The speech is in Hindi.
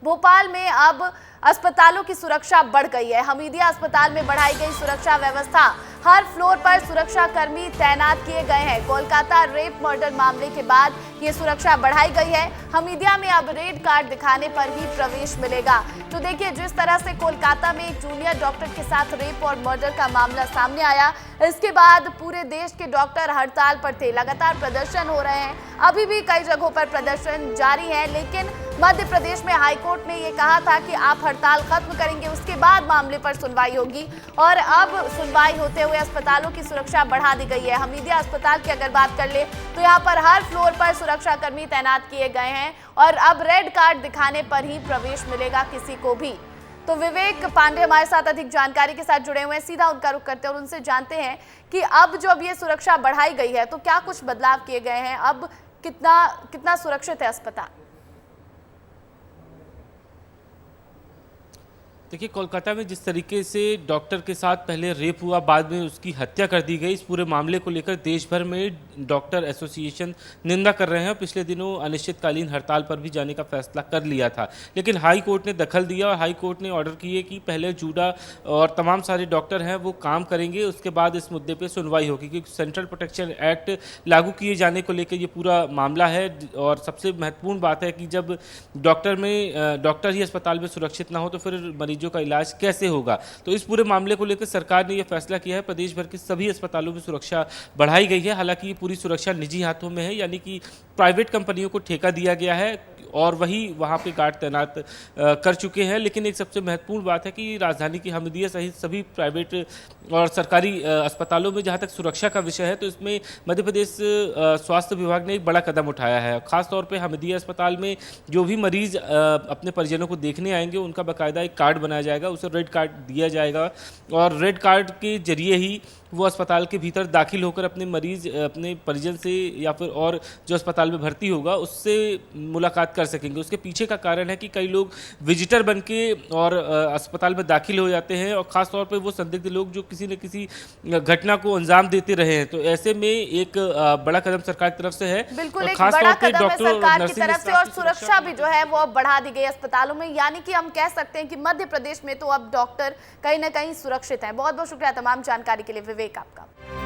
भोपाल में अब अस्पतालों की सुरक्षा बढ़ गई है। हमीदिया अस्पताल में बढ़ाई गई सुरक्षा व्यवस्था, हर फ्लोर पर सुरक्षा कर्मी तैनात किए गए हैं। कोलकाता रेप मर्डर मामले के बाद ये सुरक्षा बढ़ाई गई है। हमीदिया में अब रेड कार्ड दिखाने पर ही प्रवेश मिलेगा। तो देखिए, जिस तरह से कोलकाता में एक जूनियर डॉक्टर के साथ रेप और मर्डर का मामला सामने आया, इसके बाद पूरे देश के डॉक्टर हड़ताल पर थे। लगातार प्रदर्शन हो रहे हैं, अभी भी कई जगहों पर प्रदर्शन जारी है, लेकिन मध्य प्रदेश में हाईकोर्ट ने ये कहा था कि आप हड़ताल खत्म करेंगे, उसके बाद मामले पर सुनवाई होगी। और अब सुनवाई होते हुए अस्पतालों की सुरक्षा बढ़ा दी गई है। हमीदिया अस्पताल की अगर बात कर ले तो यहाँ पर हर फ्लोर पर सुरक्षा कर्मी तैनात किए गए हैं और अब रेड कार्ड दिखाने पर ही प्रवेश मिलेगा किसी को भी। तो विवेक पांडे हमारे साथ अधिक जानकारी के साथ जुड़े हुए हैं, सीधा उनका रुख करते हैं और उनसे जानते हैं कि अब जो ये सुरक्षा बढ़ाई गई है तो क्या कुछ बदलाव किए गए हैं, अब कितना सुरक्षित है अस्पताल? देखिए, कोलकाता में जिस तरीके से डॉक्टर के साथ पहले रेप हुआ, बाद में उसकी हत्या कर दी गई, इस पूरे मामले को लेकर देश भर में डॉक्टर एसोसिएशन निंदा कर रहे हैं और पिछले दिनों अनिश्चितकालीन हड़ताल पर भी जाने का फैसला कर लिया था। लेकिन हाई कोर्ट ने दखल दिया और हाई कोर्ट ने ऑर्डर किए कि पहले जूडा और तमाम सारे डॉक्टर हैं वो काम करेंगे, उसके बाद इस मुद्दे पर सुनवाई होगी, क्योंकि सेंट्रल प्रोटेक्शन एक्ट लागू किए जाने को लेकर ये पूरा मामला है। और सबसे महत्वपूर्ण बात है कि जब डॉक्टर ही अस्पताल में सुरक्षित ना हो तो फिर मरीजों का इलाज कैसे होगा। तो इस पूरे मामले को लेकर सरकार ने यह फैसला किया है, प्रदेश भर के सभी अस्पतालों में सुरक्षा बढ़ाई गई है। हालांकि ये पूरी सुरक्षा निजी हाथों में है, यानी कि प्राइवेट कंपनियों को ठेका दिया गया है और वही वहाँ पे गार्ड तैनात कर चुके हैं। लेकिन एक सबसे महत्वपूर्ण बात है कि राजधानी की हमीदिया सहित सभी प्राइवेट और सरकारी अस्पतालों में जहाँ तक सुरक्षा का विषय है, तो इसमें मध्य प्रदेश स्वास्थ्य विभाग ने एक बड़ा कदम उठाया है। खासतौर पे हमीदिया अस्पताल में जो भी मरीज अपने परिजनों को देखने आएंगे, उनका बाकायदा एक कार्ड बनाया जाएगा, उसे रेड कार्ड दिया जाएगा और रेड कार्ड के जरिए ही वो अस्पताल के भीतर दाखिल होकर अपने परिजन से या फिर और जो अस्पताल में भर्ती होगा उससे मुलाकात कर सकेंगे। उसके पीछे का कारण है कि कई लोग विजिटर बनके और अस्पताल में दाखिल हो जाते हैं और ख़ास तौर पे वो संदिग्ध लोग जो किसी न किसी घटना को अंजाम देते रहे हैं। तो ऐसे में एक बड़ा कदम सरकार की तरफ से है, बिल्कुल एक बड़ा कदम है सरकार की तरफ से और सुरक्षा भी जो है वो अब बढ़ा दी गई अस्पतालों में। यानी कि हम कह सकते हैं कि मध्य प्रदेश में तो अब डॉक्टर कहीं ना कहीं सुरक्षित हैं। बहुत बहुत शुक्रिया तमाम जानकारी के लिए विवेक आपका।